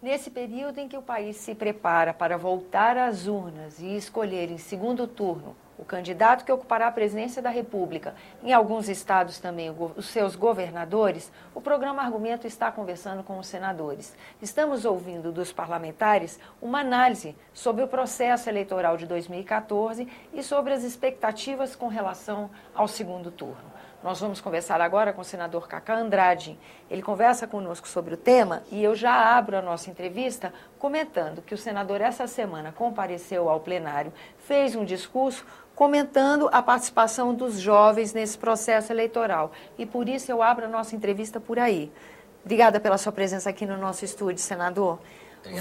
Nesse período em que o país se prepara para voltar às urnas e escolher em segundo turno o candidato que ocupará a presidência da República, em alguns estados também os seus governadores, o programa Argumento está conversando com os senadores. Estamos ouvindo dos parlamentares uma análise sobre o processo eleitoral de 2014 e sobre as expectativas com relação ao segundo turno. Nós vamos conversar agora com o senador Cacá Andrade. Ele conversa conosco sobre o tema e eu já abro a nossa entrevista comentando que o senador essa semana compareceu ao plenário, fez um discurso comentando a participação dos jovens nesse processo eleitoral. E por isso eu abro a nossa entrevista por aí. Obrigada pela sua presença aqui no nosso estúdio, senador.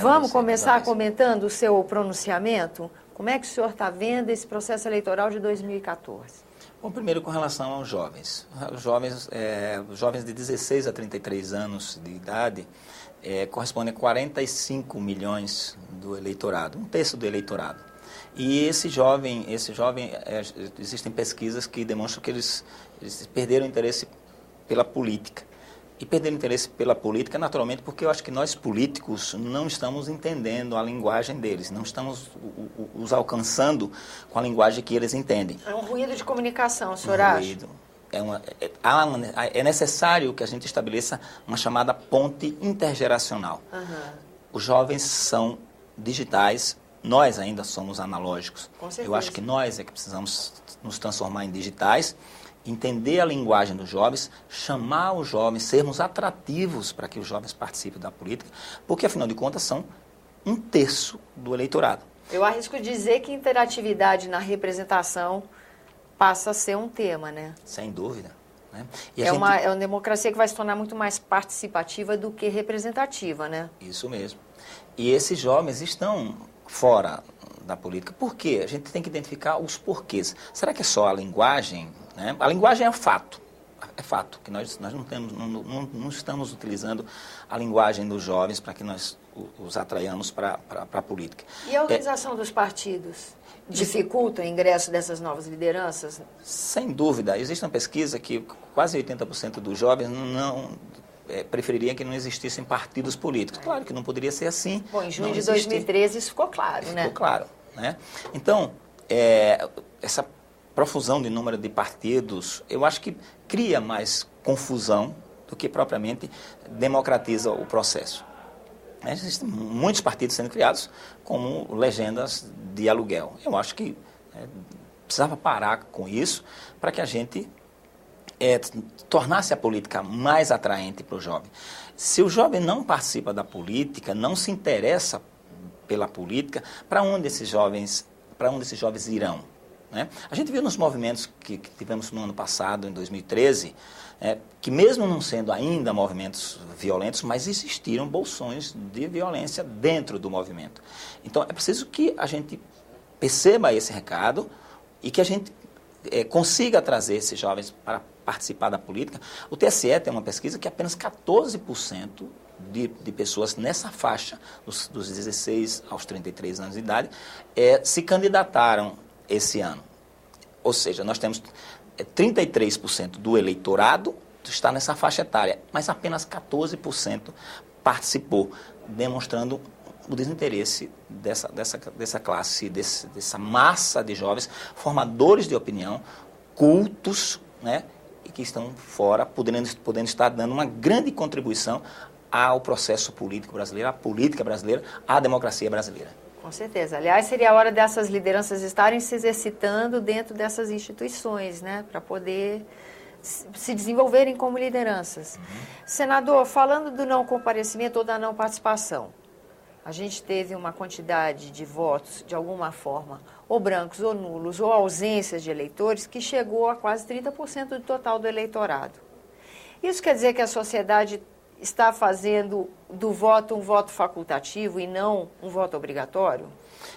Vamos começar comentando o seu pronunciamento? Como é que o senhor está vendo esse processo eleitoral de 2014? Bom, primeiro com relação aos jovens. Os jovens de 16 a 33 anos de idade correspondem a 45 milhões do eleitorado, um terço do eleitorado. E esse jovem existem pesquisas que demonstram que eles perderam interesse pela política. E perderam interesse pela política, naturalmente, porque eu acho que nós políticos não estamos entendendo a linguagem deles, não estamos os alcançando com a linguagem que eles entendem. É um ruído de comunicação, o senhor acha? É necessário que a gente estabeleça uma chamada ponte intergeracional. Os jovens são digitais, nós ainda somos analógicos. Com certeza. Eu acho que nós é que precisamos nos transformar em digitais, entender a linguagem dos jovens, chamar os jovens, sermos atrativos para que os jovens participem da política, porque, afinal de contas, são um terço do eleitorado. Eu arrisco dizer que interatividade na representação passa a ser um tema, né? Sem dúvida. Né? É uma democracia que vai se tornar muito mais participativa do que representativa, né? Isso mesmo. E esses jovens estão fora da política. Por quê? A gente tem que identificar os porquês. Será que é só a linguagem? Né? A linguagem é fato. É fato que nós não estamos utilizando a linguagem dos jovens para que nós os atraiamos para a política. E a organização dos partidos dificulta o ingresso dessas novas lideranças? Sem dúvida. Existe uma pesquisa que quase 80% dos jovens prefeririam que não existissem partidos políticos. Claro que não poderia ser assim. Bom, em junho de 2013 isso ficou claro, né? Ficou claro. Né? Então, essa profusão de número de partidos, eu acho que cria mais confusão do que propriamente democratiza o processo. Existem muitos partidos sendo criados como legendas de aluguel. Eu acho que precisava parar com isso para que a gente tornasse a política mais atraente para o jovem. Se o jovem não participa da política, não se interessa pela política, para onde esses jovens irão? Né? A gente viu nos movimentos que tivemos no ano passado, em 2013, que mesmo não sendo ainda movimentos violentos, mas existiram bolsões de violência dentro do movimento. Então, é preciso que a gente perceba esse recado e que a gente consiga trazer esses jovens para participar da política. O TSE tem uma pesquisa que apenas 14% de pessoas nessa faixa, dos 16 aos 33 anos de idade, se candidataram esse ano. Ou seja, nós temos 33% do eleitorado está nessa faixa etária, mas apenas 14% participou, demonstrando o desinteresse dessa classe, dessa massa de jovens, formadores de opinião, cultos, né, e que estão fora, podendo estar dando uma grande contribuição ao processo político brasileiro, à política brasileira, à democracia brasileira. Com certeza. Aliás, seria a hora dessas lideranças estarem se exercitando dentro dessas instituições, né, para poder se desenvolverem como lideranças. Senador, falando do não comparecimento ou da não participação, a gente teve uma quantidade de votos, de alguma forma, ou brancos, ou nulos, ou ausências de eleitores, que chegou a quase 30% do total do eleitorado. Isso quer dizer que a sociedade está fazendo do voto um voto facultativo e não um voto obrigatório?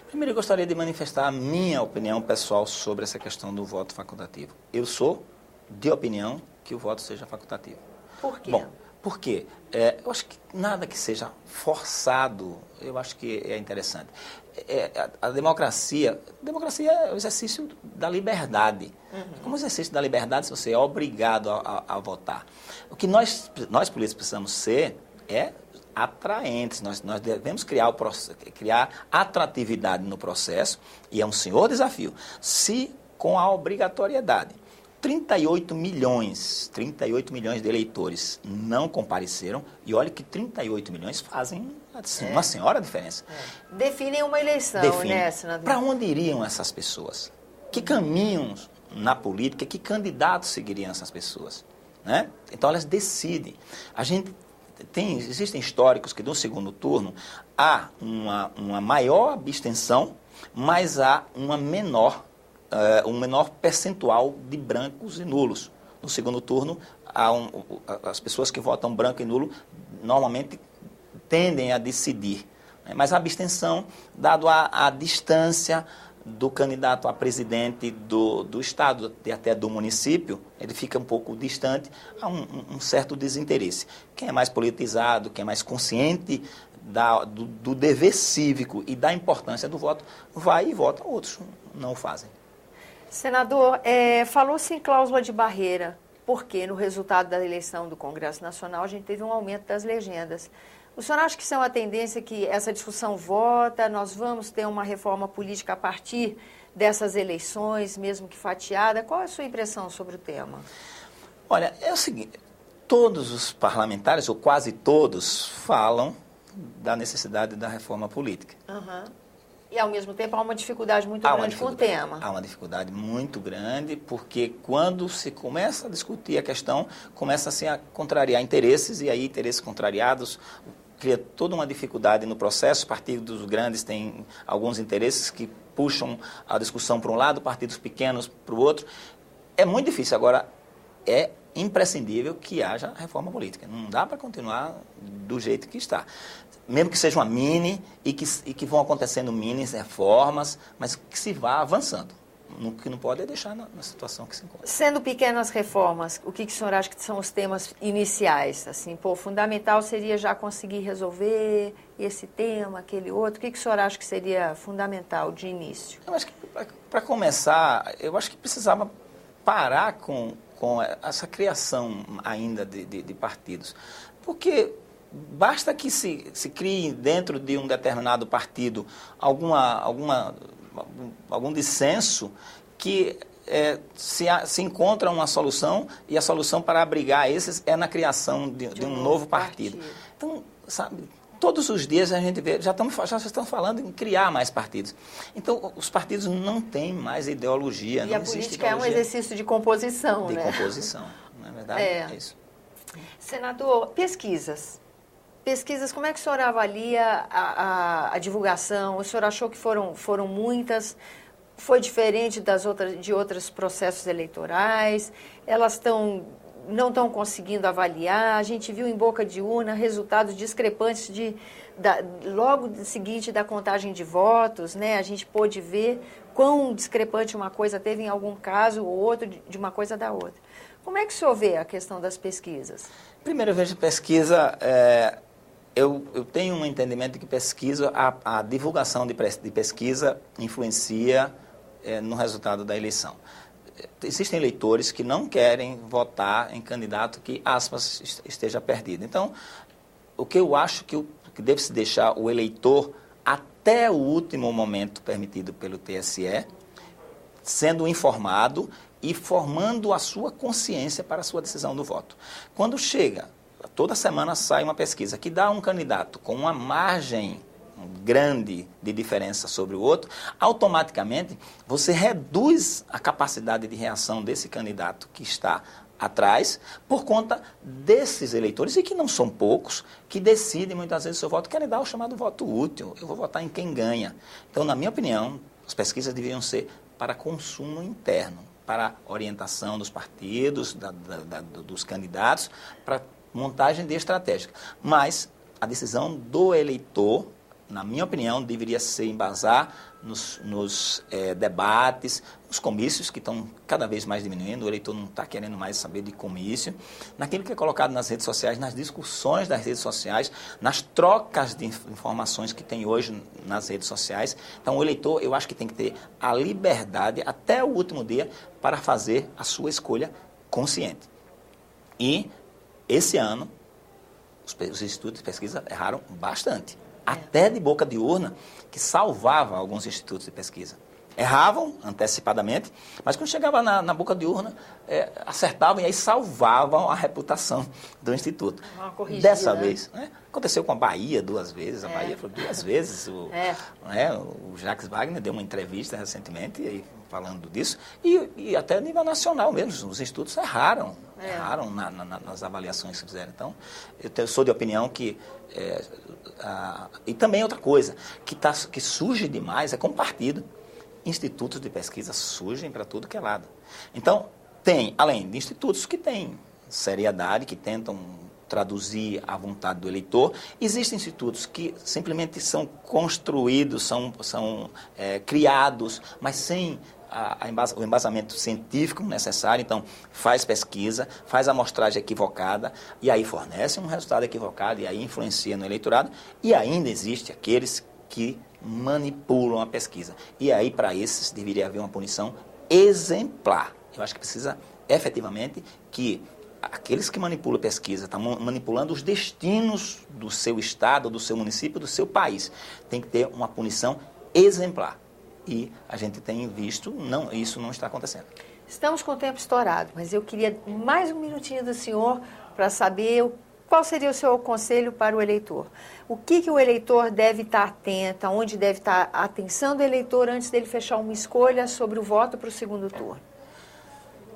Primeiro, eu gostaria de manifestar a minha opinião pessoal sobre essa questão do voto facultativo. Eu sou de opinião que o voto seja facultativo. Por quê? Bom, por quê? Eu acho que nada que seja forçado, eu acho que é interessante. A democracia é o exercício da liberdade. Como exercício da liberdade, se você é obrigado a votar. O que nós políticos precisamos ser atraentes. Nós devemos criar atratividade no processo, e é um senhor desafio, se com a obrigatoriedade. 38 milhões de eleitores não compareceram, e olha que 38 milhões fazem assim, uma senhora diferença. Definem uma eleição, né, senador? Para onde iriam essas pessoas? Que caminhos na política, que candidatos seguiriam essas pessoas? Né? Então elas decidem. Existem históricos que no segundo turno há uma maior abstenção, mas há um menor percentual de brancos e nulos. No segundo turno, as pessoas que votam branco e nulo normalmente tendem a decidir. Né? Mas a abstenção, dado a distância do candidato a presidente do estado e até do município, ele fica um pouco distante, há um certo desinteresse. Quem é mais politizado, quem é mais consciente do dever cívico e da importância do voto, vai e vota, outros não o fazem. Senador, falou-se em cláusula de barreira, porque no resultado da eleição do Congresso Nacional a gente teve um aumento das legendas. O senhor acha que isso é uma tendência que essa discussão volta, nós vamos ter uma reforma política a partir dessas eleições, mesmo que fatiada? Qual é a sua impressão sobre o tema? Olha, é o seguinte, todos os parlamentares, ou quase todos, falam da necessidade da reforma política. E, ao mesmo tempo, há uma dificuldade muito grande com o tema. Há uma dificuldade muito grande, porque quando se começa a discutir a questão, começa-se a contrariar interesses, e aí interesses contrariados cria toda uma dificuldade no processo. Partidos grandes têm alguns interesses que puxam a discussão para um lado, partidos pequenos para o outro. É muito difícil. Agora, é imprescindível que haja reforma política. Não dá para continuar do jeito que está. Mesmo que seja uma mini e que vão acontecendo mini reformas, mas que se vá avançando. O que não pode é deixar na situação que se encontra. Sendo pequenas reformas, o que o senhor acha que são os temas iniciais? Assim, fundamental seria já conseguir resolver esse tema, aquele outro. O que o senhor acha que seria fundamental de início? Eu acho que, para começar, eu acho que precisava parar com essa criação ainda de partidos. Porque basta que se crie dentro de um determinado partido algum dissenso que se encontra uma solução, e a solução para abrigar esses é na criação de um novo partido. Então, sabe, todos os dias a gente vê, já estão falando em criar mais partidos. Então, os partidos não têm mais ideologia. E a política é um exercício de composição, né? De composição, não é verdade? É isso. Senador, pesquisas, como é que o senhor avalia a divulgação? O senhor achou que foram muitas? Foi diferente de outros processos eleitorais? Elas não estão conseguindo avaliar? A gente viu em boca de urna resultados discrepantes logo seguinte da contagem de votos, né? A gente pôde ver quão discrepante uma coisa teve em algum caso ou outro de uma coisa da outra. Como é que o senhor vê a questão das pesquisas? Primeiro, eu vejo pesquisa... Eu tenho um entendimento de que a divulgação de pesquisa influencia no resultado da eleição. Existem eleitores que não querem votar em candidato que, aspas, esteja perdido. Então, o que eu acho que deve-se deixar o eleitor até o último momento permitido pelo TSE, sendo informado e formando a sua consciência para a sua decisão do voto. Quando chega... Toda semana sai uma pesquisa que dá um candidato com uma margem grande de diferença sobre o outro, automaticamente você reduz a capacidade de reação desse candidato que está atrás por conta desses eleitores, e que não são poucos, que decidem muitas vezes o seu voto, querem dar o chamado voto útil. Eu vou votar em quem ganha. Então, na minha opinião, as pesquisas deveriam ser para consumo interno, para orientação dos partidos, dos candidatos, para montagem de estratégia. Mas a decisão do eleitor, na minha opinião, deveria se embasar nos debates, nos comícios, que estão cada vez mais diminuindo. O eleitor não está querendo mais saber de comício, naquilo que é colocado nas redes sociais, nas discussões das redes sociais, nas trocas de informações que tem hoje nas redes sociais. Então, o eleitor, eu acho que tem que ter a liberdade até o último dia para fazer a sua escolha consciente. E esse ano, Os institutos de pesquisa erraram bastante. Até de boca de urna, que salvava alguns institutos de pesquisa. Erravam antecipadamente, mas quando chegava na boca de urna, acertavam e aí salvavam a reputação do Instituto. Dessa vez, né? Aconteceu com a Bahia 2 vezes, a Bahia foi 2 vezes. O Jacques Wagner deu uma entrevista recentemente aí, falando disso, e até a nível nacional mesmo, os institutos erraram nas avaliações que fizeram. Então, eu sou de opinião que... e também outra coisa, que surge demais é com o partido. Institutos de pesquisa surgem para tudo que é lado. Então, além de institutos que têm seriedade, que tentam traduzir a vontade do eleitor, existem institutos que simplesmente são construídos, são criados, mas sem o embasamento científico necessário. Então, faz pesquisa, faz amostragem equivocada, e aí fornece um resultado equivocado, e aí influencia no eleitorado, e ainda existe aqueles que manipulam a pesquisa. E aí, para esses, deveria haver uma punição exemplar. Eu acho que precisa, efetivamente, que aqueles que manipulam a pesquisa, estão manipulando os destinos do seu estado, do seu município, do seu país. Tem que ter uma punição exemplar. E a gente tem visto, isso não está acontecendo. Estamos com o tempo estourado, mas eu queria mais um minutinho do senhor para saber qual seria o seu conselho para o eleitor. O que o eleitor deve estar atento, onde deve estar a atenção do eleitor antes dele fechar uma escolha sobre o voto para o segundo turno?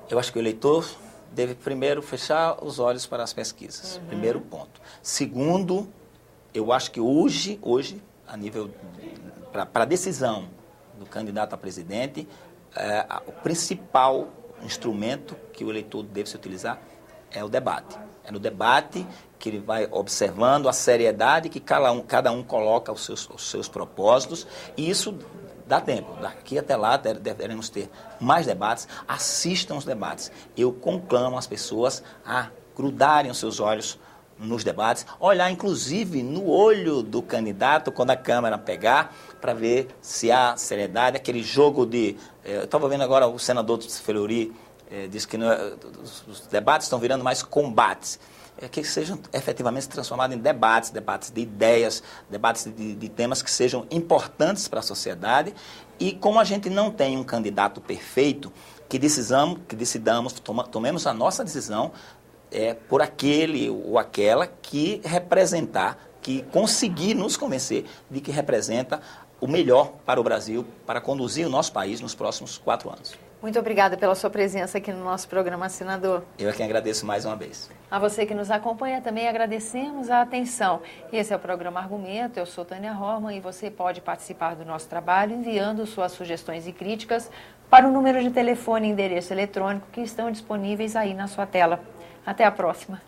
Eu acho que o eleitor deve primeiro fechar os olhos para as pesquisas, primeiro ponto. Segundo, eu acho que hoje a nível, para a decisão do candidato a presidente, o principal instrumento que o eleitor deve se utilizar é o debate. É no debate que ele vai observando a seriedade que cada um coloca os seus propósitos, e isso dá tempo. Daqui até lá deveremos ter mais debates. Assistam os debates. Eu conclamo as pessoas a grudarem os seus olhos nos debates, olhar inclusive no olho do candidato quando a câmera pegar, para ver se há seriedade, aquele jogo de... eu estava vendo agora o senador Fleury disse que os debates estão virando mais combates. Que sejam efetivamente transformados em debates de ideias, debates de temas que sejam importantes para a sociedade. E como a gente não tem um candidato perfeito, que decidamos, tomemos a nossa decisão por aquele ou aquela que representar, que conseguir nos convencer de que representa o melhor para o Brasil, para conduzir o nosso país nos próximos 4 anos. Muito obrigada pela sua presença aqui no nosso programa, senador. Eu é quem agradeço mais uma vez. A você que nos acompanha também agradecemos a atenção. Esse é o programa Argumento, eu sou Tânia Horman e você pode participar do nosso trabalho enviando suas sugestões e críticas para o número de telefone e endereço eletrônico que estão disponíveis aí na sua tela. Até a próxima.